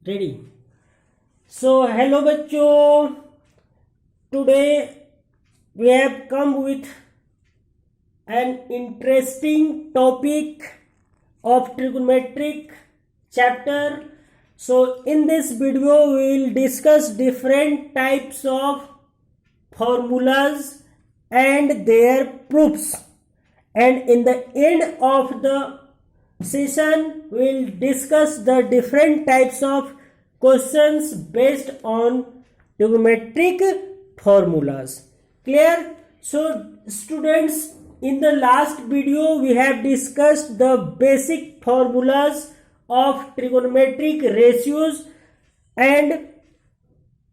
Ready. So hello बच्चों, today we have come with an interesting topic of trigonometric chapter. So in this video we will discuss different types of formulas and their proofs, and in the end of the session we will discuss the different types of questions based on trigonometric formulas. Clear? So students, in the last video we have discussed the basic formulas of trigonometric ratios and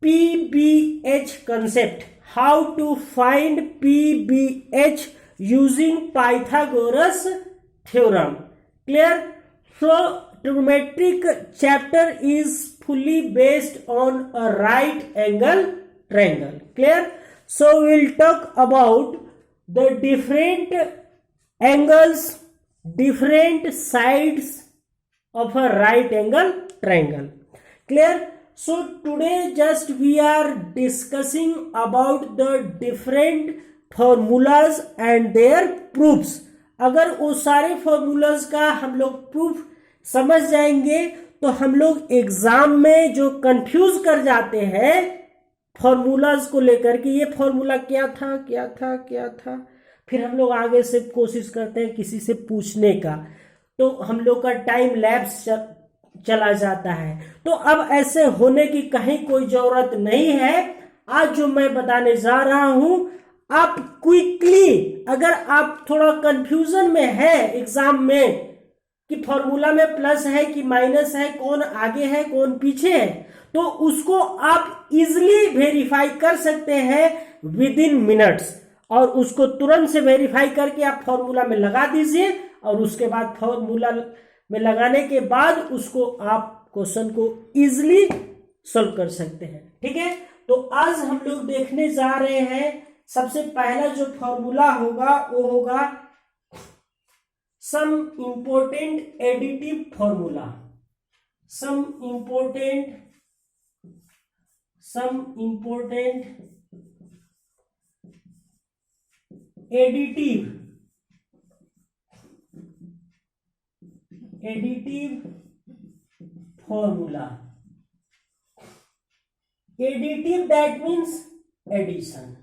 PBH concept, how to find PBH using Pythagoras theorem. Clear? So trigonometric chapter is fully based on a right angle triangle. Clear? So we will talk about the different angles, different sides of a right angle triangle. Clear? So today just we are discussing about the different formulas and their proofs. अगर वो सारे formulas का हम लोग proof समझ जाएंगे तो हम लोग एग्जाम में जो कंफ्यूज कर जाते हैं फॉर्मूलाज को लेकर कि ये फॉर्मूला क्या था, फिर हम लोग आगे से कोशिश करते हैं किसी से पूछने का, तो हम लोग का टाइम लैप्स चला जाता है। तो अब ऐसे होने की कहीं कोई जरूरत नहीं है। आज जो मैं बताने जा रहा हूं, आप क्विकली, अगर आप थोड़ा कंफ्यूजन में है एग्जाम में कि फॉर्मूला में प्लस है कि माइनस है, कौन आगे है कौन पीछे है, तो उसको आप इजिली वेरीफाई कर सकते हैं विद इन मिनट्स, और उसको तुरंत से वेरीफाई करके आप फॉर्मूला में लगा दीजिए, और उसके बाद फॉर्मूला में लगाने के बाद उसको आप क्वेश्चन को इजिली सॉल्व कर सकते हैं। ठीक है, तो आज हम लोग देखने जा रहे हैं सबसे पहला जो फॉर्मूला होगा वो होगा some important additive formula. Some important additive formula. Additive that means addition,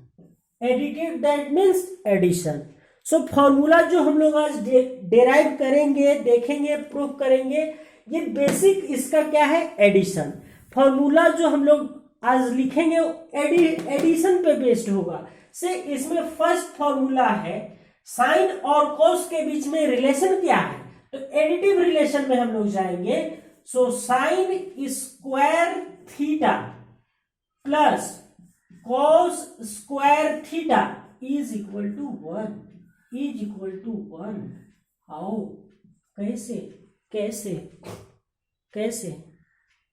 additive that means addition. So formula जो हम लोग आज डेराइव करेंगे, देखेंगे, प्रूफ करेंगे, ये बेसिक इसका क्या है, एडिशन। फॉर्मूला जो हम लोग आज लिखेंगे एडिशन पे बेस्ड होगा। से इसमें फर्स्ट फॉर्मूला है साइन और कॉस के बीच में रिलेशन क्या है, तो एडिटिव रिलेशन में हम लोग जाएंगे। So sine square theta plus cos square theta is equal to one. How, कैसे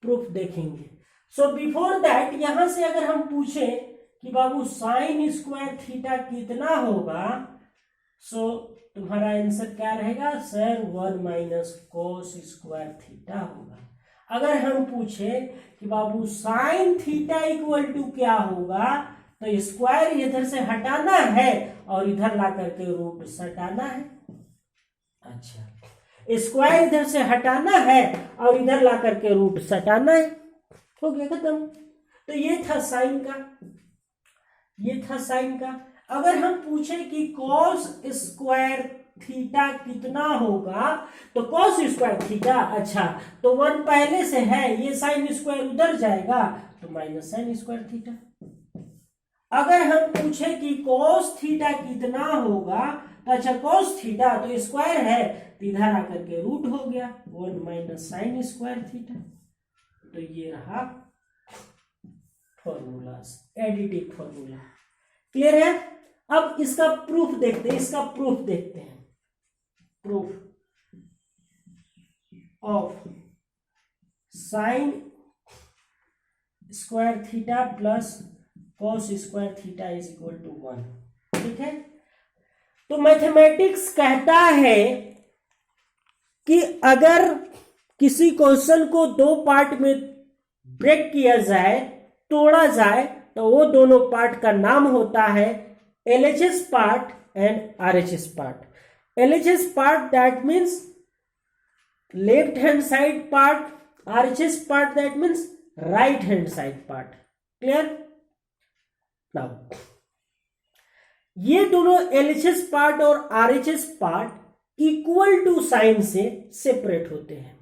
प्रूफ देखेंगे। सो बिफोर दैट, यहां से अगर हम पूछें कि बाबू साइन स्क्वायर थीटा कितना होगा, सो तुम्हारा आंसर क्या रहेगा sir, 1 minus cos square theta होगा। अगर हम पूछे कि बाबू साइन थीटा इक्वल टू क्या होगा, तो स्क्वायर इधर से हटाना है और इधर ला करके रूट सटाना है। अच्छा, स्क्वायर इधर से हटाना है और इधर ला करके रूट सटाना है, हो गया खत्म। तो ये था साइन का। अगर हम पूछे कि कॉस स्क्वायर थीटा कितना होगा, तो कॉस स्क्वायर थीटा, अच्छा तो 1 पहले से है, ये साइन स्क्वायर उधर जाएगा तो माइनस साइन स्क्वायर थीटा। अगर हम पूछे कि कॉस थीटा कितना होगा, तो अच्छा कॉस थीटा तो स्क्वायर है, तो इधर आकर के रूट हो गया 1 माइनस साइन स्क्वायर थीटा। तो ये रहा फॉर्मूलास, एडिटिव फॉर्मूला। क्लियर है? अब इसका प्रूफ देखते हैं, proof of sine square theta plus cos square theta is equal to 1। ठीक है, तो मैथमेटिक्स कहता है कि अगर किसी क्वेश्चन को दो पार्ट में ब्रेक किया जाए, तोड़ा जाए, तो वो दोनों पार्ट का नाम होता है LHS part and RHS part. LHS part that means left hand side part, RHS part that means right hand side part. Clear? Now ये दोनों LHS पार्ट और RHS part equal to sign से separate होते हैं.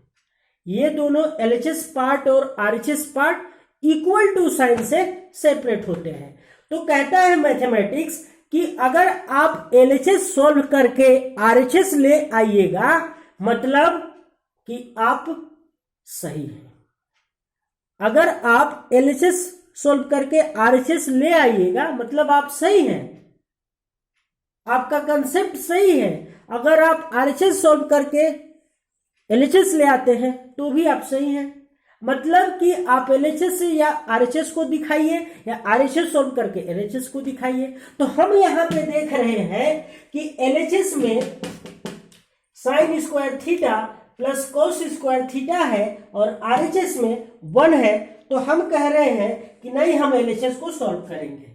ये दोनों LHS part और RHS part equal to sign से सेपरेट होते हैं. तो कहता है मैथमेटिक्स कि अगर आप LHS सॉल्व करके RHS ले आइएगा, मतलब कि आप सही हैं. अगर आप LHS सॉल्व करके RHS ले आइएगा, मतलब आप सही हैं, आपका कंसेप्ट सही है. अगर आप RHS सॉल्व करके LHS ले आते हैं तो भी आप सही हैं. मतलब कि आप LHS से या RHS को दिखाइए या RHS सॉल्व करके LHS को दिखाइए. तो हम यहां पे देख रहे हैं कि LHS में sign square theta plus cos square theta है और RHS में 1 है. तो हम कह रहे हैं कि नहीं, हम LHS को सॉल्व करेंगे.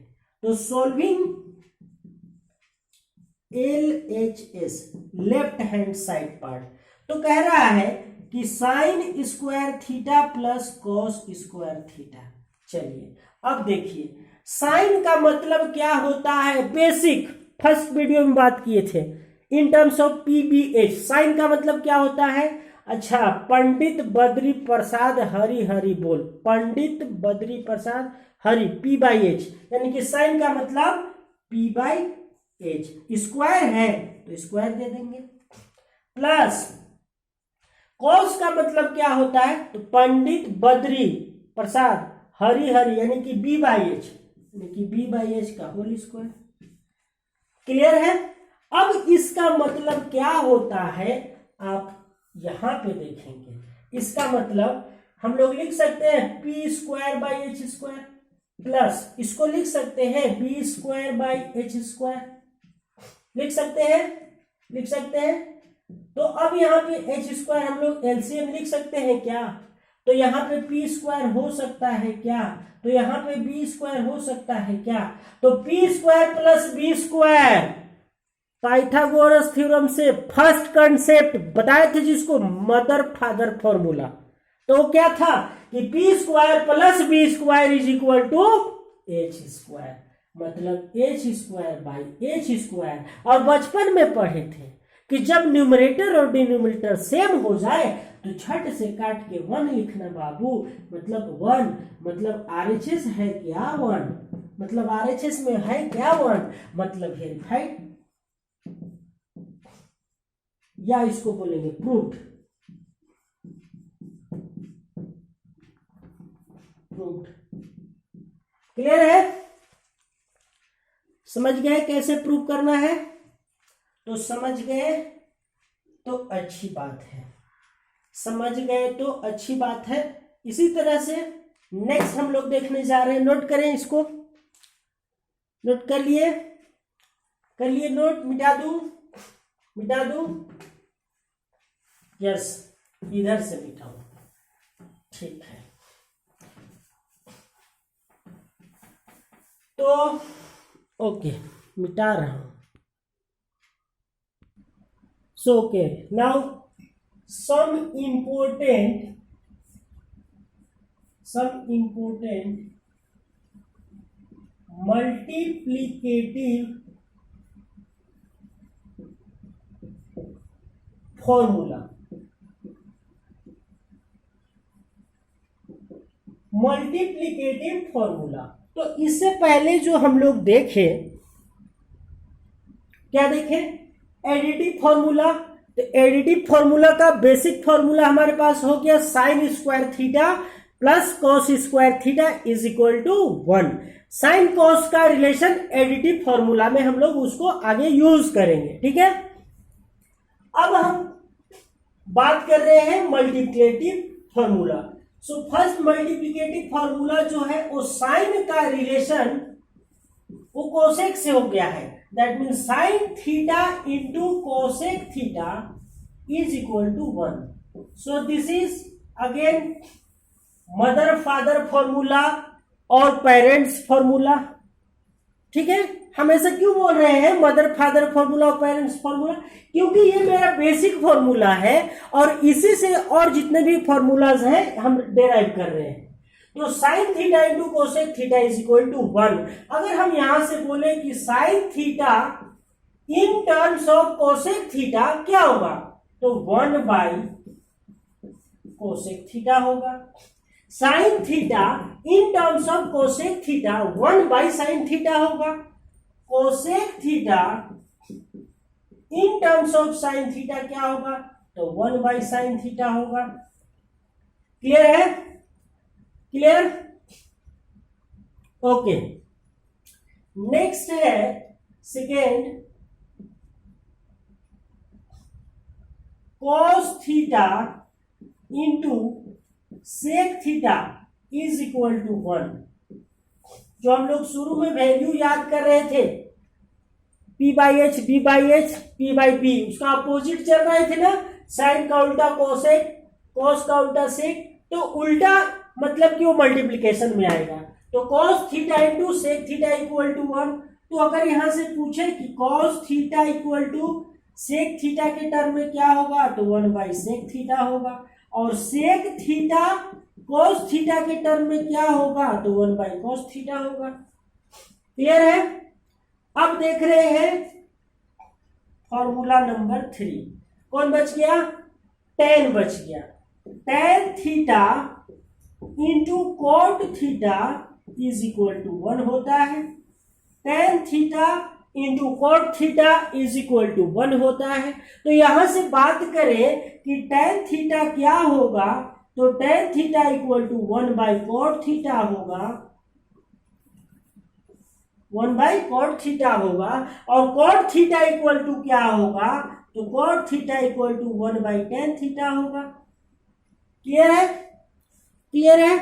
तो solving LHS left hand side part, तो कह रहा है कि sign square theta plus cos square theta. चलिए अब देखिए, साइन का मतलब क्या होता है. बेसिक फर्स्ट वीडियो में बात किए थे in terms of PBH. Sine का मतलब क्या होता है? अच्छा, पंडित बद्री प्रसाद हरि हरि बोल. पंडित बद्री प्रसाद हरि, P/H, यानी कि साइन का मतलब P/H. स्क्वायर है तो स्क्वायर दे देंगे. प्लस कॉस का मतलब क्या होता है? तो पंडित बद्री प्रसाद हरि हरि, यानी कि B/H, यानी कि B/H का होल स्क्वायर. क्लियर है? अब इसका मतलब क्या होता है आप यहां पे देखेंगे. इसका मतलब हम लोग लिख सकते हैं P²/H² प्लस इसको लिख सकते हैं B²/H². लिख सकते हैं. तो अब यहाँ पे H² हम लोग LCM लिख सकते हैं क्या? तो यहाँ पे P² हो सकता है क्या? तो यहाँ पे B² हो सकता है क्या? तो P² plus B², Pythagoras theorem से फर्स्ट कंसेप्ट बताए थे जिसको मदर फादर फॉर्मूला. तो क्या था कि P² plus B² is equal to H², मतलब H²/H². और बचपन में पढ़े थे कि जब न्यूमरेटर और डिनोमिनेटर सेम हो जाए तो झट से काट के 1 लिखना बाबू. मतलब 1, मतलब RHS है क्या 1, मतलब RHS में है क्या 1, मतलब वेरीफाइड, या इसको बोलेंगे प्रूव्ड. क्लियर है? समझ गए कैसे प्रूव करना है? तो समझ गए तो अच्छी बात है. समझ गए तो अच्छी बात है. इसी तरह से नेक्स्ट हम लोग देखने जा रहे हैं. नोट करें, इसको नोट कर लिए नोट. मिटा दूं. यस, इधर से मिटाऊं. ठीक है. तो ओके, मिटा रहा हूं. So okay, now some important multiplicative formula. Multiplicative formula. तो इससे पहले जो हम लोग देखे, क्या देखे? Additive formula. तो एडिटिव फॉर्मूला का बेसिक फॉर्मूला हमारे पास हो गया sine square theta plus cos square theta is equal to 1. Sine cos का रिलेशन एडिटिव फॉर्मूला में हम लोग उसको आगे यूज करेंगे. ठीक है. अब हम बात कर रहे हैं multiplicative formula. So first multiplicative formula जो है वो साइन का रिलेशन वो कोसेक से हो गया है. That mean sine theta into cosec theta is equal to 1. So this is again mother father formula और पेरेंट्स फॉर्मूला। ठीक है, हम ऐसा क्यों बोल रहे हैं मदर फादर फॉर्मूला और पेरेंट्स फॉर्मूला? क्योंकि ये मेरा बेसिक फॉर्मूला है और इसी से और जितने भी फॉर्मूलाज हैं हम डेराइव कर रहे हैं। तो sine theta into cosec theta is equal to 1। अगर हम यहां से बोले कि sine theta in terms of cosec theta क्या होगा, तो 1 बाई कोसेक थीटा होगा। Sine theta in terms of cosec theta 1 by sine theta होगा। Cosec theta in terms of sine theta क्या होगा, तो 1 बाई साइन थीटा होगा। क्लियर है? क्लियर? ओके, नेक्स्ट है second, cos theta into sec theta is equal to 1। जो हम लोग शुरू में वैल्यू याद कर रहे थे P by H, B by H, P by B, उसका अपोजिट चल रहे थे ना, साइन का उल्टा कोसेक, कॉस का उल्टा सेक, तो उल्टा मतलब कि वो मल्टीप्लीकेशन में आएगा। तो cos theta into sec theta equal to 1। तो अगर यहां से पूछे कि cos theta equal to sec theta के टर्म में क्या होगा, तो 1 बाई सेक थीटा होगा, और सेक थीटा cos थीटा के टर्म में क्या होगा, तो 1 बाई cos थीटा होगा। क्लियर है? अब देख रहे हैं फॉर्मूला नंबर 3। कौन बच गया? tan बच गया। tan theta into cot theta is equal to 1 होता है। tan theta into cot theta is equal to 1 होता है। तो यहां से बात करें कि tan थीटा क्या होगा, तो tan theta equal to 1 by cot theta होगा, 1 बाई कॉट थीटा होगा, और कॉट थीटा इक्वल टू क्या होगा, तो cot theta equal to 1 by tan theta होगा। क्लियर है? क्लियर है?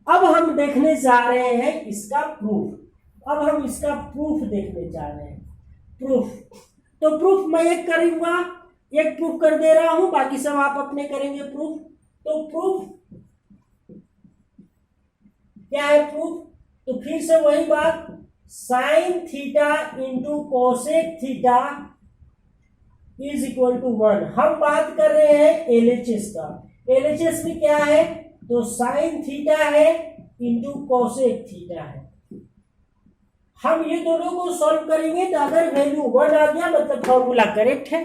अब हम देखने जा रहे हैं इसका प्रूफ। अब हम इसका प्रूफ देखने जा रहे हैं। प्रूफ, तो प्रूफ मैं एक करूंगा, एक प्रूफ कर दे रहा हूं, बाकी सब आप अपने करेंगे प्रूफ। तो प्रूफ क्या है? प्रूफ तो फिर से वही बात, sine theta into cosec theta is equal to 1। हम बात कर रहे हैं एलएचएस का। एलएचएस में क्या है, तो साइन थीटा है इंटू कोसेक थीटा है। हम ये दोनों को सॉल्व करेंगे, तो अगर वैल्यू 1 आ गया मतलब फॉर्मूला करेक्ट है।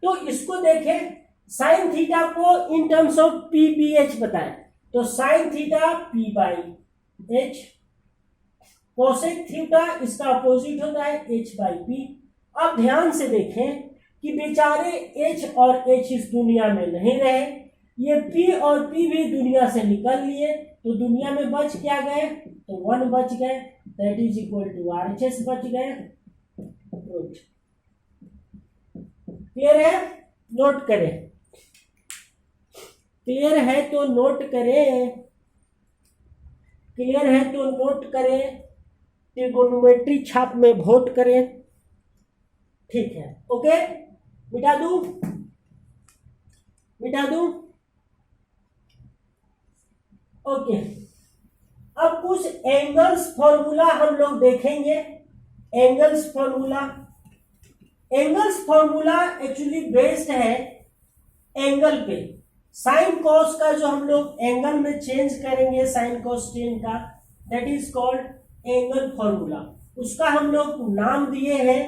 तो इसको देखें, साइन थीटा को in terms of P B H बताएं, तो sine theta P by H, cosec theta इसका अपोजिट होता है एच बाई पी। अब ध्यान से देखें कि बेचारे एच और एच इस दुनिया में नहीं रहे, ये पी और पी भी दुनिया से निकल लिए, तो दुनिया में बच क्या गए, तो 1 बच गए, that is equal to RHS बच गए। क्लियर है? नोट करें। क्लियर है तो नोट करें। क्लियर है तो नोट करें, ट्रिगोनोमेट्री छाप में वोट करें। ठीक है, ओके, मिटा दूं, मिटा दूं। ओके, अब कुछ एंगल्स फॉर्मूला हम लोग देखेंगे। Angles formula, angles formula actually based है एंगल पे। साइन कॉस का जो हम लोग एंगल में चेंज करेंगे, साइन कॉस टेन का, that is called angle formula. उसका हम लोग नाम दिए हैं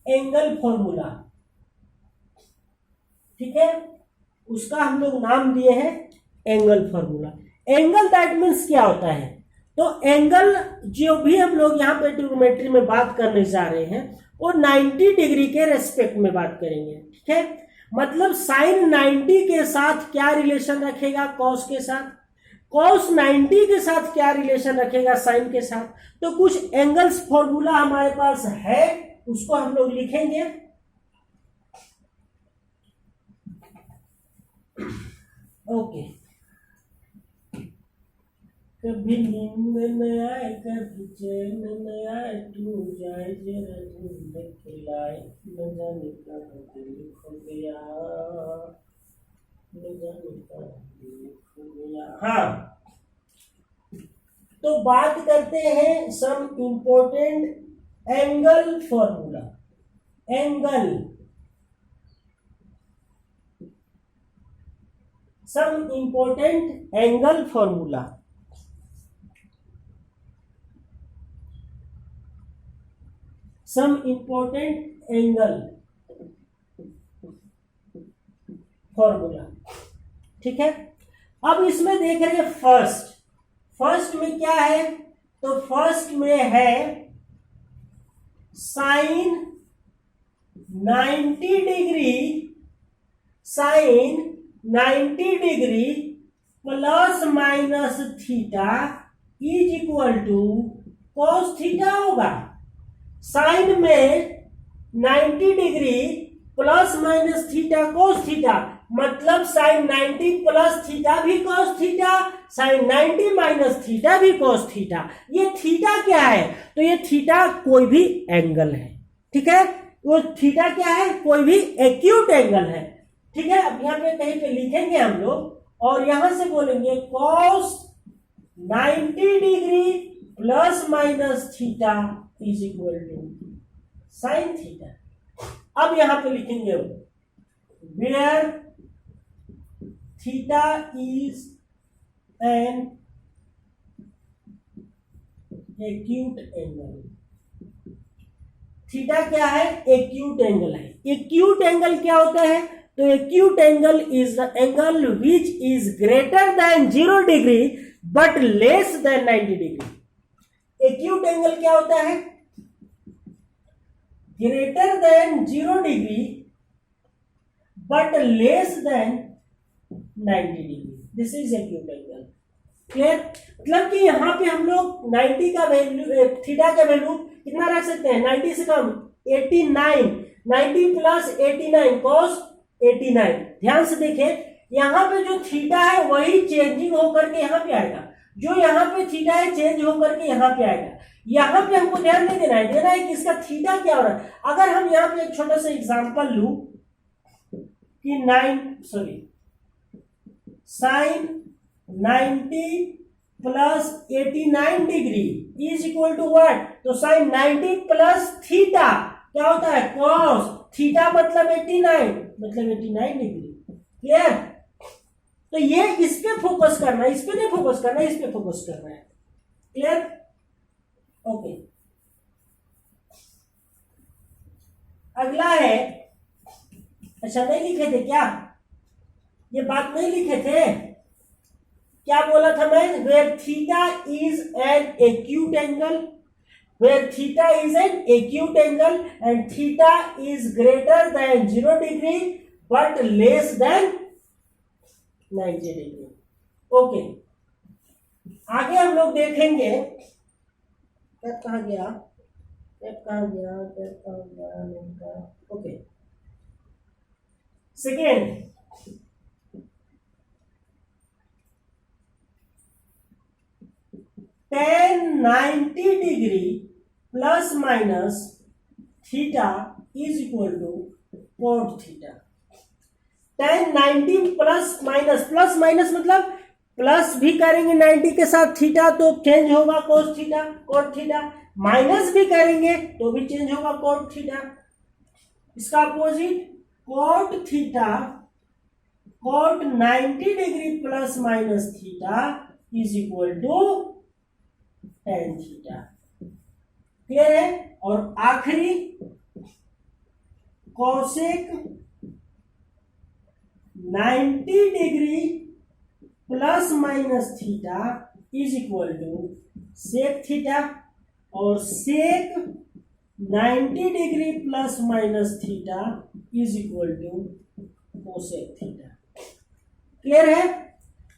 एंगल फॉर्मूला। ठीक है, उसका हम लोग नाम दिए हैं angle formula. Angle that means क्या होता है, तो एंगल जो भी हम लोग यहाँ पे ट्रिग्नोमेट्री में बात करने जा रहे हैं वो 90 डिग्री के रेस्पेक्ट में बात करेंगे। ठीक है, मतलब साइन 90 के साथ क्या रिलेशन रखेगा कॉस के साथ, कॉस 90 के साथ क्या रिलेशन रखेगा साइन के साथ। तो कुछ एंगल्स फॉर्मूला हमारे पास है, उसको हम लोग लिखेंगे। ओके, कभी नींद न आए कभी चैन न आए, तू जाए जरा ढूंढ के लाए, न जाने कहाँ दिल खो गया। हाँ, तो बात करते हैं some important angle formula. Angle, some important angle formula. Some important angle formula, ठीक है। अब इसमें देख रहे हैं फर्स्ट में क्या है, तो फर्स्ट में है sine 90 degree, sine 90 degree plus minus theta is equal to cos theta होगा। साइन में 90 degree plus minus theta cos theta, मतलब साइन 90 प्लस थीटा भी cos theta, sine 90 minus theta भी कॉस थीटा। ये थीटा क्या है, तो ये थीटा कोई भी एंगल है, ठीक है। वो थीटा क्या है, कोई भी एक्यूट एंगल है, ठीक है। अब यहाँ पे कहीं पे लिखेंगे हम लोग और यहां से बोलेंगे cos 90 degree plus minus theta is equal to sine theta. अब यहां पे लिखेंगे where theta is an acute angle. Theta क्या है, एक्यूट एंगल है। एक्यूट एंगल क्या होता है, तो acute angle is the angle which is greater than 0 degree but less than 90 degree. Acute angle क्या होता है, greater than 0 degree but less than 90 degree, this is acute angle. Clear, मतलब कि यहाँ पे हम लोग 90 का वैल्यू, थीटा का वैल्यू कितना रख सकते हैं, 90 से कम 89, 90 प्लस 89 कॉस 89। ध्यान से देखें, यहाँ पे जो थीटा है वही चेंजिंग होकर के यहाँ पे आएगा, जो यहाँ पे थीटा है चेंज होकर के यहाँ पे आएगा। यहाँ पे हमको ध्यान नहीं देना है, देना है कि इसका थीटा क्या हो रहा है। अगर हम यहाँ पे एक छोटा सा एग्जांपल लूं कि sine 90 plus 89 degree is equal to what, तो साइन 90 प्लस थीटा क्या होता है, कॉस थीटा मतलब 89, मतलब 89 डिग्री। क्लियर, तो ये इस पे फोकस करना है, इस पे नहीं फोकस करना है, इस पे फोकस करना है। Clear, okay. अगला है, अच्छा नहीं लिखे थे क्या, ये बात नहीं लिखे थे, क्या बोला था मैं, where theta is an acute angle, where theta is an acute angle and theta is greater than 0 degree but less than 90 degree. Okay, आगे हम लोग देखेंगे, कहाँ गया, okay. Second, tan 90 degree plus minus theta is equal to cot theta. tan 90 plus minus मतलब plus भी करेंगे 90 के साथ थीटा तो चेंज होगा cos theta cot theta, minus भी करेंगे तो भी चेंज होगा कॉट थीटा। इसका opposite cot theta, cot 90 degree plus minus theta is equal to tan theta. Clear है, और आखिरी cosec 90 degree plus minus theta is equal to sec theta, और sec 90 degree plus minus theta is equal to cosec theta. Clear है,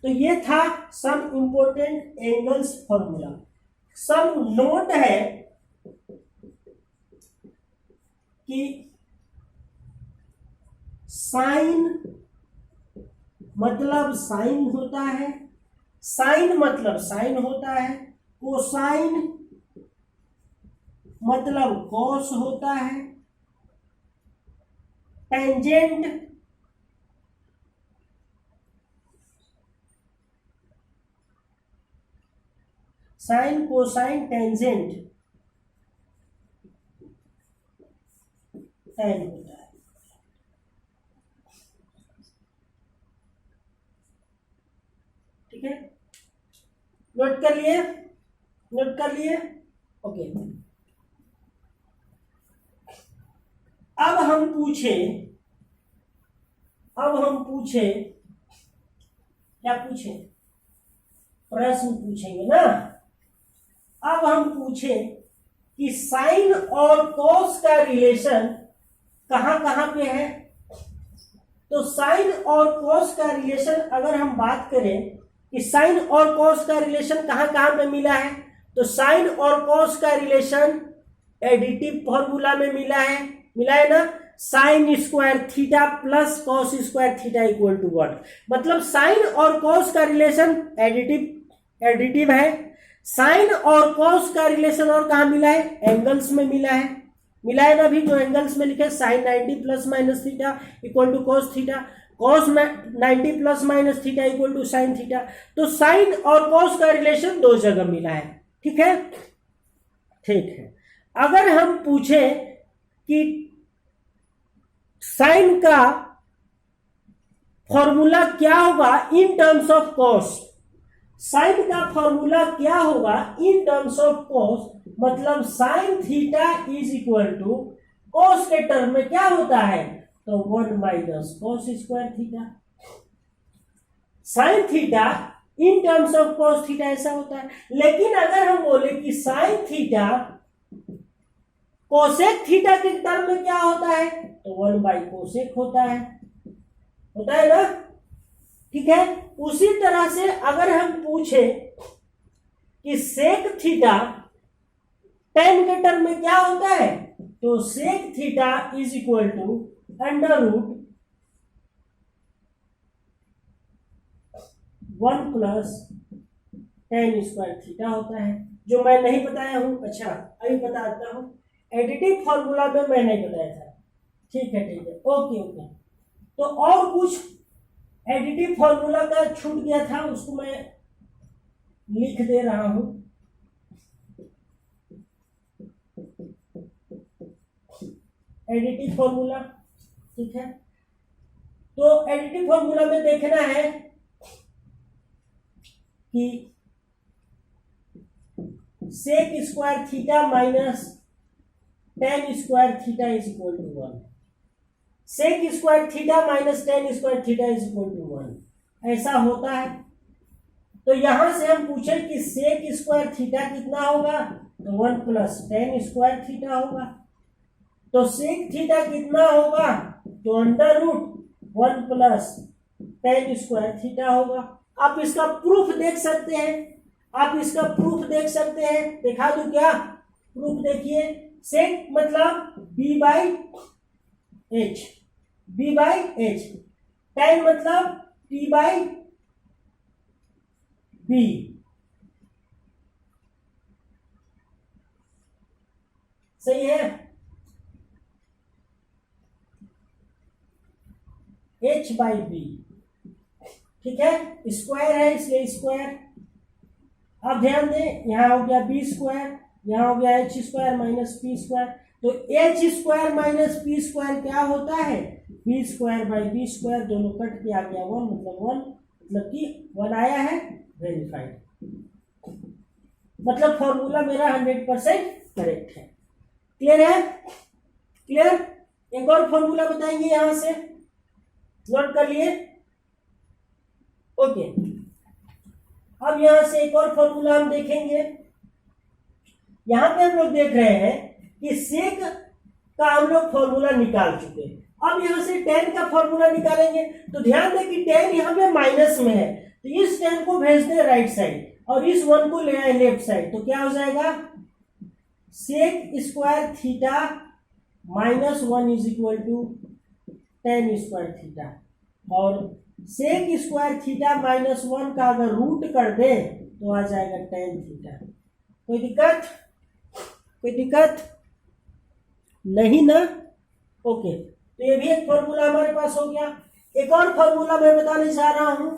तो ये था some important angles formula. Some note है कि साइन मतलब साइन होता है, साइन मतलब साइन होता है, कोसाइन मतलब कॉस होता है, tangent sine cosine tangent tan होता है। ठीक है, नोट कर लिए, नोट कर लिए। ओके, अब हम पूछे क्या पूछे, प्रश्न पूछेंगे ना। अब हम पूछे कि साइन और कॉस का रिलेशन कहां कहां पे है। तो साइन और कॉस का रिलेशन अगर हम बात करें कि साइन और कॉस का रिलेशन कहां कहां पे मिला है, तो साइन और कॉस का रिलेशन एडिटिव फॉर्मूला में मिला है ना। Sine square theta plus cos square theta equal to 1, मतलब साइन और कॉस का रिलेशन एडिटिव है। साइन और कॉस का रिलेशन और कहां मिला है, एंगल्स में मिला है ना भी, जो एंगल्स में लिखे sine 90 plus minus theta equal to cos theta, cos 90 plus minus theta equal to sine theta. तो साइन और कॉस का रिलेशन दो जगह मिला है। ठीक है, ठीक है। अगर हम पूछे कि साइन का फॉर्मूला क्या होगा in terms of cos, sine का फॉर्मूला क्या होगा इन टर्म्स ऑफ कॉस, मतलब sine theta is equal to cos के टर्म में क्या होता है, तो 1 minus cos square theta. Sine theta in terms of cos theta ऐसा होता है। लेकिन अगर हम बोले कि साइन थीटा कोसेक थीटा के टर्म में क्या होता है, तो 1 बाई कोसेक होता है ना। ठीक है, उसी तरह से अगर हम पूछे कि सेक थीटा टेन के टर्म में क्या होता है, तो sec theta is equal to under root 1 plus tan square theta होता है, जो मैं नहीं बताया हूं। अच्छा, अभी बताता हूं, एडिटिव फॉर्मूला में मैं नहीं बताया था। ठीक है, ओके। तो और कुछ एडिटिव फॉर्मूला का छूट गया था, उसको मैं लिख दे रहा हूं। एडिटिव फॉर्मूला, ठीक है। तो एडिटिव फॉर्मूला में देखना है कि sec square theta minus tan square theta is equal to 1। Sec square theta minus tan square theta is equal to 1, ऐसा होता है। तो यहां से हम पूछे कि सेक स्क्वायर थीटा कितना होगा, तो 1 प्लस टेन स्क्वायर थीटा होगा। तो सेक थीटा कितना होगा, तो under root 1 plus tan square theta होगा। आप इसका प्रूफ देख सकते हैं, दिखा दूं क्या प्रूफ, देखिए। सेक मतलब बी बाई एच, टेन मतलब टी बाई बी, सही है। एच बाई बी, ठीक है, स्क्वायर है इसलिए स्क्वायर। अब ध्यान दें, यहां हो गया बी स्क्वायर, यहां हो गया H square minus P square. तो H square minus P square क्या होता है, B square by B square, दोनों कट के आ गया 1, मतलब कि 1 आया है, वेरीफाइड। मतलब फॉर्मूला मेरा 100% करेक्ट है। क्लियर है, क्लियर। एक और फॉर्मूला बताएंगे यहां से, नोट कर लिए, ओके। अब यहां से एक और फॉर्मूला हम देखेंगे। यहां पे हम लोग देख रहे हैं कि सेक का हम लोग फॉर्मूला निकाल चुके हैं। अब यहां से टेन का फॉर्मूला निकालेंगे। तो ध्यान दें कि टेन यहां पे माइनस में है, तो इस टेन को भेज दे राइट साइड और इस 1 को ले आए लेफ्ट साइड। तो क्या हो जाएगा, sec square theta minus 1 is equal to tan square theta, और सेक स्क्वायर थीटा माइनस 1 का अगर रूट कर दे तो आ जाएगा टेन थीटा। कोई दिक्कत नहीं ना, ओके। तो ये भी एक फॉर्मूला हमारे पास हो गया। एक और फॉर्मूला मैं बताने जा रहा हूं,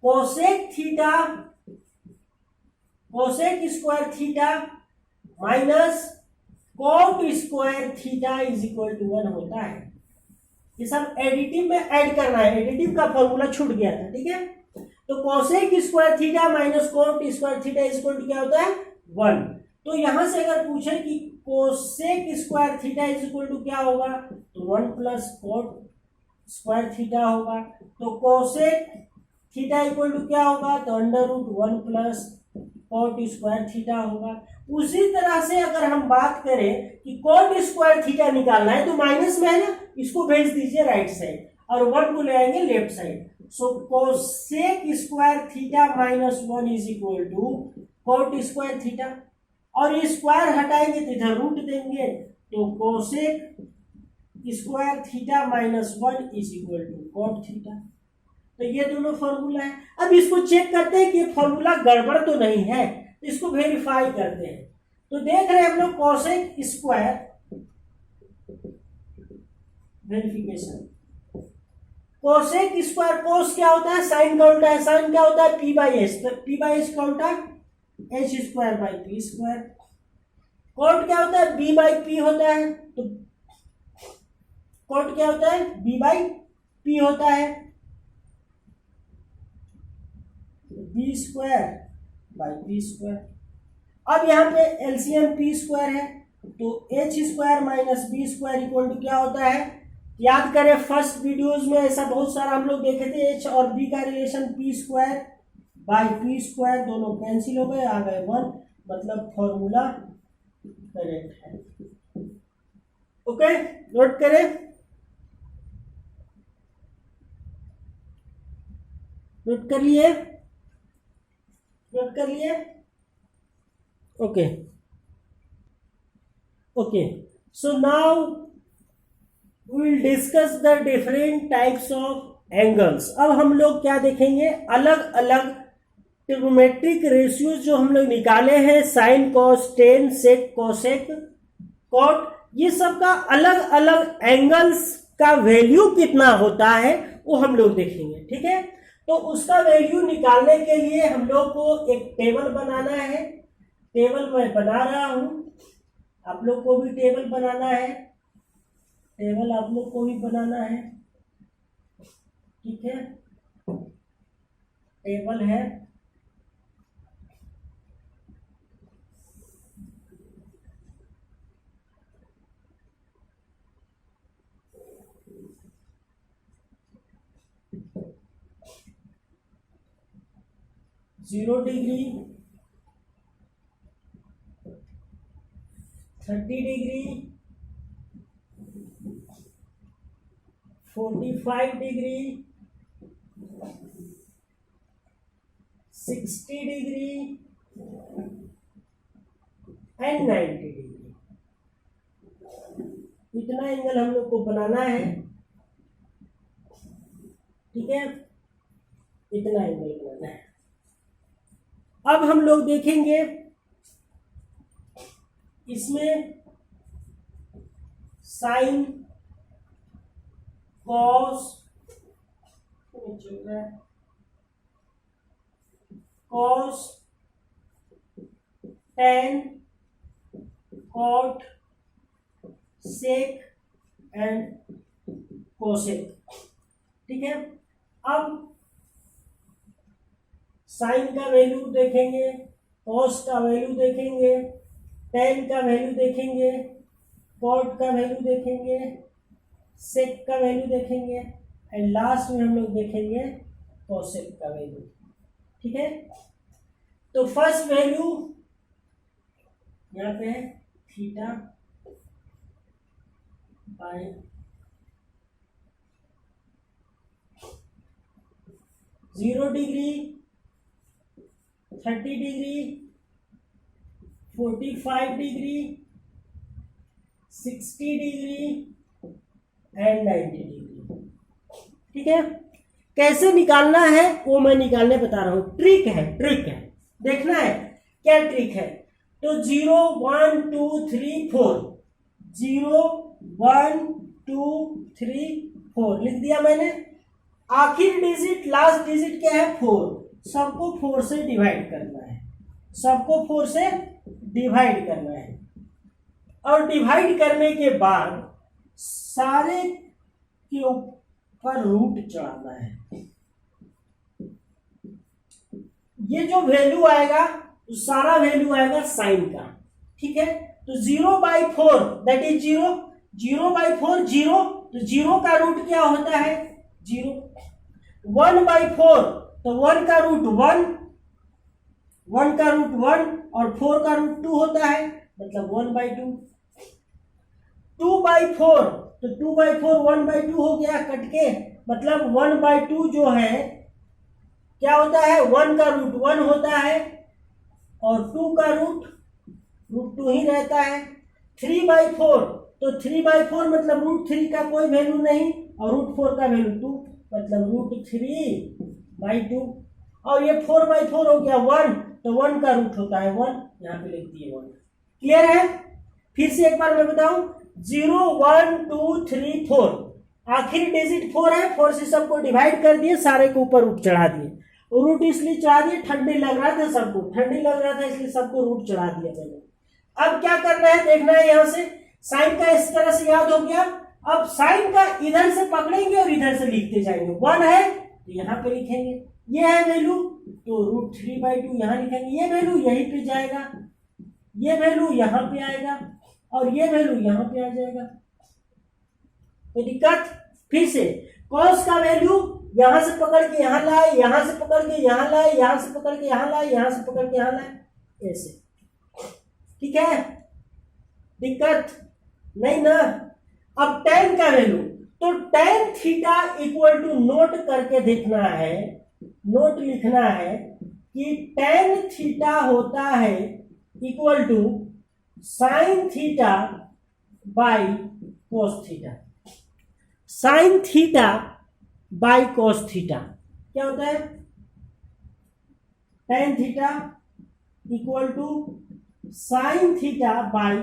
cosec theta cosec square theta minus cot square theta is equal to 1 होता है। ये सब एडिटिव में ऐड करना है, एडिटिव का फॉर्मूला छूट गया था, ठीक है। तो cosec square theta minus cot square theta is equal to क्या होता है 1। तो यहां से अगर पूछे कि cosec square theta is equal to क्या होगा, तो 1 प्लस कॉट स्क्वायर थीटा होगा। तो कोसेक थीटा इक्वल टू क्या होगा, तो under root 1 plus cot square theta होगा। उसी तरह से अगर हम बात करें कि कॉट स्क्वायर थीटा निकालना है तो माइनस में है ना, इसको भेज दीजिए राइट साइड और 1 को ले आएंगे left side. So cosec square theta minus 1 is equal to cot square theta, और ये स्क्वायर हटाएंगे तो इधर रूट देंगे, तो cosec square theta minus 1 is equal to cot theta. तो ये दोनों फॉर्मूला है। अब इसको चेक करते हैं कि फॉर्मूला गड़बड़ तो नहीं है, तो इसको वेरीफाई करते हैं। तो देख रहे हैं हम लोग cosec square verification, cosec square कोस क्या होता है, साइन का उल्टा है, साइन क्या होता है पी बाई एच, तो पी बाई एच का उल्टा H square by P square. Cot क्या होता है बी बाई पी होता है, तो कॉट क्या होता है बी बाई पी होता है, B square by P square. अब यहाँ पे एलसीएम पी स्क्वायर है, तो H square minus B square equal to क्या होता है, याद करें फर्स्ट वीडियोस में ऐसा बहुत सारा हम लोग देखे थे, एच और बी का relation P square by P square, दोनों कैंसिल हो गए, आ गए 1, मतलब फॉर्मूला करेक्ट है। ओके, नोट करें, नोट कर लिए, नोट कर लिए। Okay okay, so now we will discuss the different types of angles। अब हम लोग क्या देखेंगे, अलग अलग ट्रिग्नोमेट्रिक रेशियोज जो हम लोग निकाले हैं, sine cos tan sec cosec cot, ये सब का अलग अलग एंगल्स का वैल्यू कितना होता है वो हम लोग देखेंगे, ठीक है। तो उसका वैल्यू निकालने के लिए हम लोग को एक टेबल बनाना है। टेबल मैं बना रहा हूं, आप लोग को भी टेबल बनाना है, टेबल आप लोग को भी बनाना है, ठीक है। टेबल है, zero degree, 30 degree, 45 degree, 60 degree and 90 degree. इतना एंगल हम लोग को बनाना है, ठीक है, इतना एंगल बनाना है। अब हम लोग देखेंगे इसमें sine cos cos tan cot sec and cosec, ठीक है। अब साइन का वैल्यू देखेंगे, कॉस का वैल्यू देखेंगे, टेन का वैल्यू देखेंगे, कॉट का वैल्यू देखेंगे, सेक का वैल्यू देखेंगे एंड लास्ट में हम लोग देखेंगे कोसेक का वैल्यू, ठीक है। तो फर्स्ट वैल्यू यहाँ पे है theta by 0 degree, 30 degree, 45 degree, 60 degree and 90 degree, ठीक है। कैसे निकालना है वो मैं निकालने बता रहा हूं, ट्रिक है, ट्रिक है, देखना है क्या ट्रिक है। तो 0 1 2 3 4, 0 1 2 3 4 लिख दिया मैंने। आखिर डिजिट लास्ट डिजिट क्या है 4, सबको 4 से डिवाइड करना है, सबको 4 से डिवाइड करना है और डिवाइड करने के बाद सारे के ऊपर रूट चढ़ाना है। ये जो वैल्यू आएगा तो सारा वैल्यू आएगा साइन का, ठीक है। तो 0/4 दैट इज 0, 0/4 0, तो 0 का रूट क्या होता है 0, 1/4 तो 1 का रूट 1, 1 का रूट 1 और 4 का रूट 2 होता है, मतलब 1/2, 2/4 तो 2/4 1/2 हो गया कट के, मतलब 1/2 जो है क्या होता है 1 का रूट 1 होता है और 2 का रूट 2 ही रहता है। 3/4 तो 3/4 मतलब रूट 3 का कोई वैल्यू नहीं और रूट 4 का वैल्यू 2, मतलब रूट 3/2 और ये 4/4 हो गया 1, तो 1 का रूट होता है 1, यहाँ पे लिख दिए 1। क्लियर है? फिर से एक बार मैं बताऊं, 0 1 2 3 4, आखिरी डिजिट 4 है, 4 से सबको डिवाइड कर दिए, सारे के ऊपर रूट चढ़ा दिए। रूट इसलिए चढ़ा दिए ठंडी लग रहा था, सबको ठंडी लग रहा था इसलिए सबको रूट चढ़ा दिया मैंने। अब क्या करना है देखना है, यहां से साइन का इस तरह से याद हो गया। अब साइन का इधर से पकड़ेंगे और इधर से लिखते जाएंगे। 1 है तो यहाँ पे लिखेंगे, ये है वैल्यू तो रूट 3/2 यहाँ लिखेंगे, ये वैल्यू यहीं पे जाएगा, ये वैल्यू यहाँ पे आएगा और ये वैल्यू यहाँ पे आ जाएगा। तो दिक्कत फिर से कॉस का वैल्यू यहां से पकड़ के यहां लाए, यहां से पकड़ के यहां लाए, यहां से पकड़ के यहां लाए, यहां से पकड़ के यहां लाए, ऐसे, ठीक है। दिक्कत नहीं ना। अब tan का वैल्यू, तो tan theta equal to note करके देखना है, नोट लिखना है कि tan थीटा होता है equal to sine theta by cos theta. Sine theta by cos theta क्या होता है, tan theta equal to sine theta by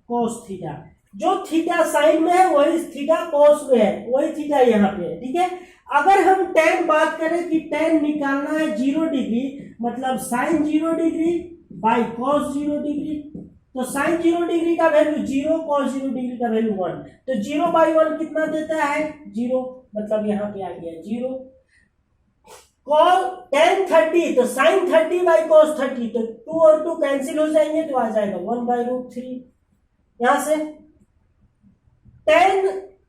cos theta. जो थीटा साइन में है वही थीटा कोस में है, वही थीटा यहाँ पे है, ठीक है। अगर हम tan बात करें कि tan निकालना है 0 डिग्री, मतलब sine 0 degree by cos 0 degree, तो साइन 0 डिग्री का वैल्यू 0, कॉस 0 डिग्री का वैल्यू 1, तो 0/1 कितना देता है 0, मतलब यहाँ पे आ गया 0। tan 30 तो साइन 30 बाई कॉस 30, तो 2 और 2 कैंसिल हो जाएंगे तो आ जाएगा 1/√3। यहां से tan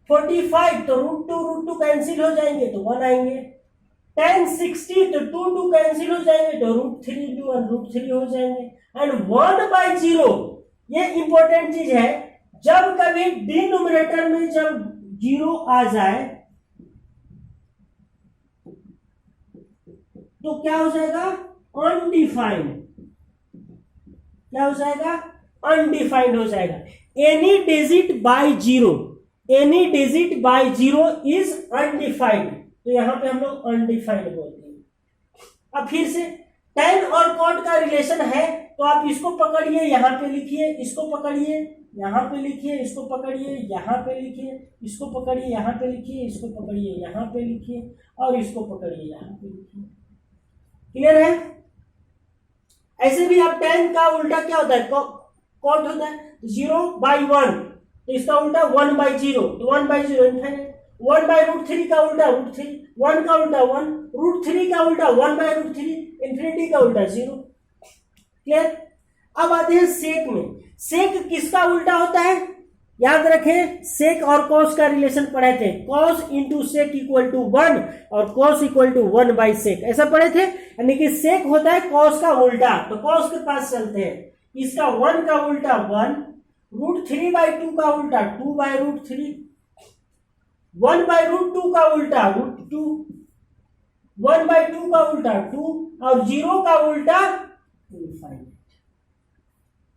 45 तो √2 कैंसिल हो जाएंगे तो 1 आएंगे। tan 60 तो 2 कैंसिल हो जाएंगे तो √3 हो जाएंगे। एंड 1/0 ये इंपॉर्टेंट चीज है, जब कभी डिनोमिनेटर में जब 0 आ जाए तो क्या हो जाएगा अनडिफाइंड, क्या हो जाएगा अनडिफाइंड हो जाएगा। Any digit bye 0, any digit bye 0 is undefined, तो यहां पे हम लोग अनडिफाइंड बोलते हैं। अब फिर से tan और cot का रिलेशन है तो आप इसको पकड़िए यहां पे लिखिए, इसको पकड़िए यहां पे लिखिए, इसको पकड़िए यहां पे लिखिए, इसको पकड़िए यहां पे लिखिए, इसको पकड़िए यहां पे लिखिए और इसको पकड़िए यहां पे लिखिए। क्लियर है? ऐसे भी आप tan का उल्टा क्या होता है cot होता है 0/1, तो इसका उल्टा 1/0, तो 1/0 इनफाइनाइट। 1/√3 का उल्टा √3, 1 का उल्टा 1, √3 का उल्टा 1/√3, इन्फिनिटी का उल्टा 0। क्लियर? अब आते हैं सेक में। सेक किसका उल्टा होता है? याद रखें सेक और कॉस का रिलेशन पढ़े थे, cos into sec equal to 1 और कॉस इक्वल टू 1/सेक, ऐसा पढ़े थे। यानी कि सेक होता है कॉस का उल्टा, तो कॉस के पास चलते हैं। इसका 1 का उल्टा 1, √3/2 का उल्टा 2/√3, 1/√2 का उल्टा √2, 1/2 का उल्टा 2 और 0 का उल्टा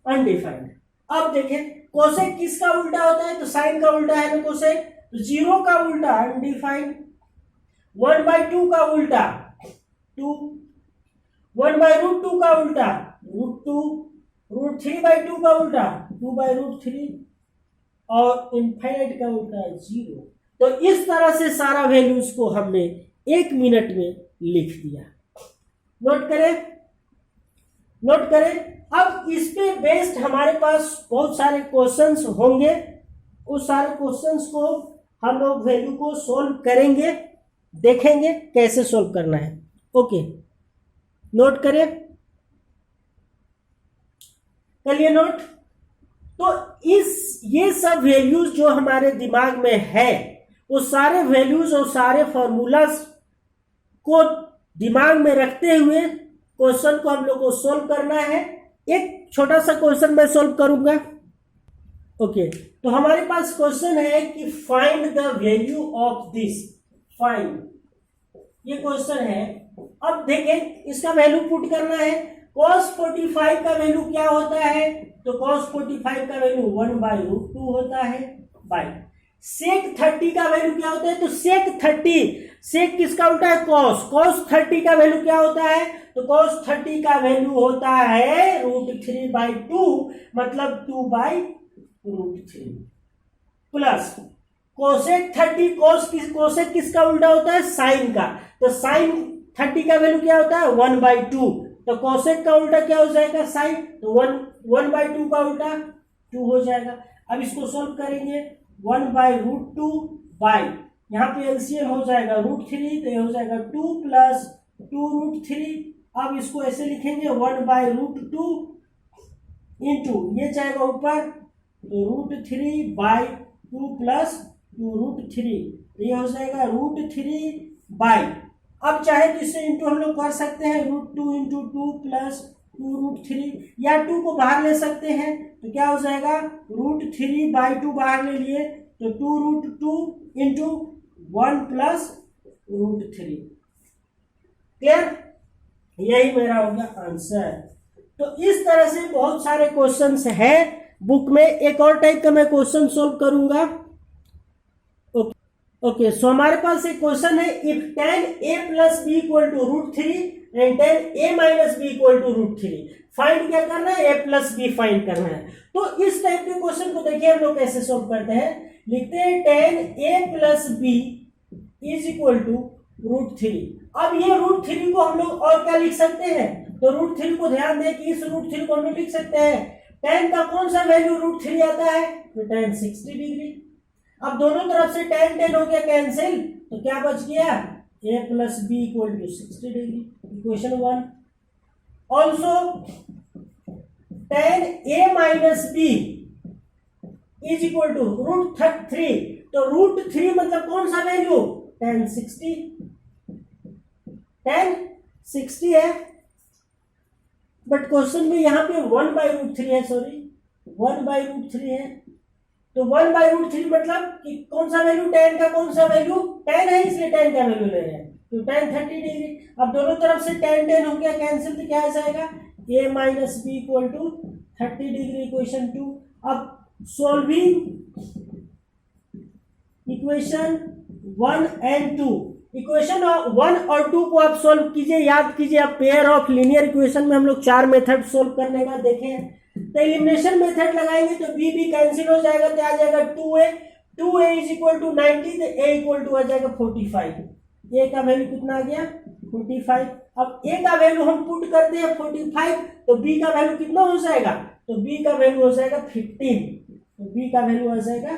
अनडिफाइंड। अब देखें कोसेक किसका उल्टा होता है, तो साइन का उल्टा है ना कोसेक, तो 0 का उल्टा अनडिफाइंड, 1/2 का उल्टा 2, 1/√2 का उल्टा √2, √3/2 का उल्टा 2/√3 और इनफाइनाइट का उल्टा 0। तो इस तरह से सारा वैल्यूज को हमने 1 मिनट में लिख दिया। नोट करें। नोट करें। अब इस पे बेस्ड हमारे पास बहुत सारे क्वेश्चंस होंगे, उस सारे क्वेश्चंस को हम लोग वैल्यू को सोल्व करेंगे, देखेंगे कैसे सोल्व करना है। ओके, नोट करें, करिए नोट। तो ये सब वैल्यूज जो हमारे दिमाग में है, वो सारे वैल्यूज और सारे फॉर्मूलाज को दिमाग में रखते हुए क्वेश्चन को हम लोग को सोल्व करना है। एक छोटा सा क्वेश्चन मैं सोल्व करूंगा। ओके, तो हमारे पास क्वेश्चन है कि find the value of this, find, ये क्वेश्चन है। अब देखें, इसका वैल्यू पुट करना है। cos 45 का वैल्यू क्या होता है? तो cos 45 का वैल्यू 1/√2 होता है, बाय sec 30 का वैल्यू क्या होता है? तो sec 30, sec किसका उल्टा है? cos 30 का वैल्यू क्या होता है? तो cos 30 का वैल्यू होता है √3/2, मतलब 2/√3, प्लस cosec 30, cosec किसका उल्टा होता है? sin का, तो sin 30 का वैल्यू क्या होता है? 1/2, तो cosec का उल्टा क्या हो जाएगा? sin, तो 1/2 का उल्टा 2 हो जाएगा। अब इसको सोल्व करेंगे, 1/√2 बाई, यहाँ पे एलसीएम हो जाएगा √3, तो ये हो जाएगा 2 प्लस 2√3। अब इसको ऐसे लिखेंगे 1/√2 इंटू, ये जाएगा ऊपर, तो √3/2 प्लस 2√3, ये हो जाएगा √3 अब चाहे तो इससे इंटू हम लोग कर सकते हैं, √2 इंटू 2 प्लस 2√3, या 2 को बाहर ले सकते हैं, तो क्या हो जाएगा? √3/2 बाहर ले लिए, तो 2√2 इंटू 1 प्लस √3। क्लियर? यही मेरा हो गया आंसर। तो इस तरह से बहुत सारे क्वेश्चंस हैं बुक में। एक और टाइप का मैं क्वेश्चन सोल्व करूंगा। ओके, सो हमारे पास एक क्वेश्चन है, if tan a plus B equal to √3 and tan a minus B equal to √3, find क्या करना है? a प्लस बी फाइंड करना है। तो इस टाइप के क्वेश्चन को देखिए हम लोग कैसे सोल्व करते हैं। लिखते हैं tan a plus B is equal to √3। अब ये √3 को हम लोग और क्या लिख सकते हैं? तो √3 को ध्यान दें कि इस √3 को हम लोग लिख सकते हैं, tan का कौन सा वैल्यू √3 आता है? तो tan 60 डिग्री। अब दोनों तरफ से tan हो गया कैंसिल, तो क्या बच गया? a plus B equal to 60 degree, equation 1। Also tan a minus B is equal to √3, तो √3 मतलब कौन सा वैल्यू? tan 60 है, बट क्वेश्चन में यहाँ पे 1/√3 है, सॉरी 1/√3 है। तो 1/√3 मतलब कि कौन सा वैल्यू? tan का कौन सा वैल्यू? tan है, इसलिए tan का वैल्यू ले रहे हैं, तो tan 30 डिग्री। अब दोनों तरफ से tan हो गया कैंसिल, तो क्या आ जाएगा? a minus B equal to 30 degree, equation 2। अब सॉल्विंग इक्वेशन 1 एंड 2, इक्वेशन 1 और 2 को आप सोल्व कीजिए। याद कीजिए, आप पेयर ऑफ लीनियर इक्वेशन में हम लोग 4 मेथड सोल्व करने का देखें। तो एलिमिनेशन मेथड लगाएंगे तो बी कैंसिल हो जाएगा, तो आ जाएगा 2a इज इक्वल टू 90, तो a इक्वल टू आ जाएगा 45। a का वैल्यू कितना आ गया? 45। अब a का वैल्यू हम पुट करते हैं 45, तो b का वैल्यू कितना हो जाएगा? तो b का वैल्यू हो जाएगा 15, तो b का वैल्यू आ जाएगा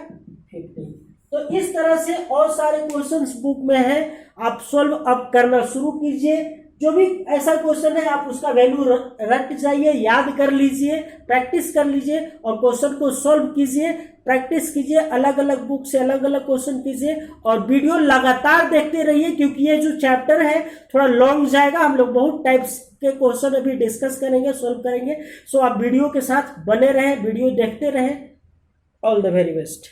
15। तो इस तरह से और सारे क्वेश्चंस बुक में है, आप सोल्व अब करना शुरू कीजिए। जो भी ऐसा क्वेश्चन है आप उसका वैल्यू रट जाइए, याद कर लीजिए, प्रैक्टिस कर लीजिए और क्वेश्चन को सोल्व कीजिए, प्रैक्टिस कीजिए, अलग अलग बुक से अलग अलग क्वेश्चन कीजिए और वीडियो लगातार देखते रहिए, क्योंकि ये जो चैप्टर है थोड़ा लॉन्ग जाएगा। हम लोग बहुत टाइप्स के क्वेश्चन अभी डिस्कस करेंगे, सोल्व करेंगे। सो आप वीडियो के साथ बने रहें, वीडियो देखते रहें। All the very best.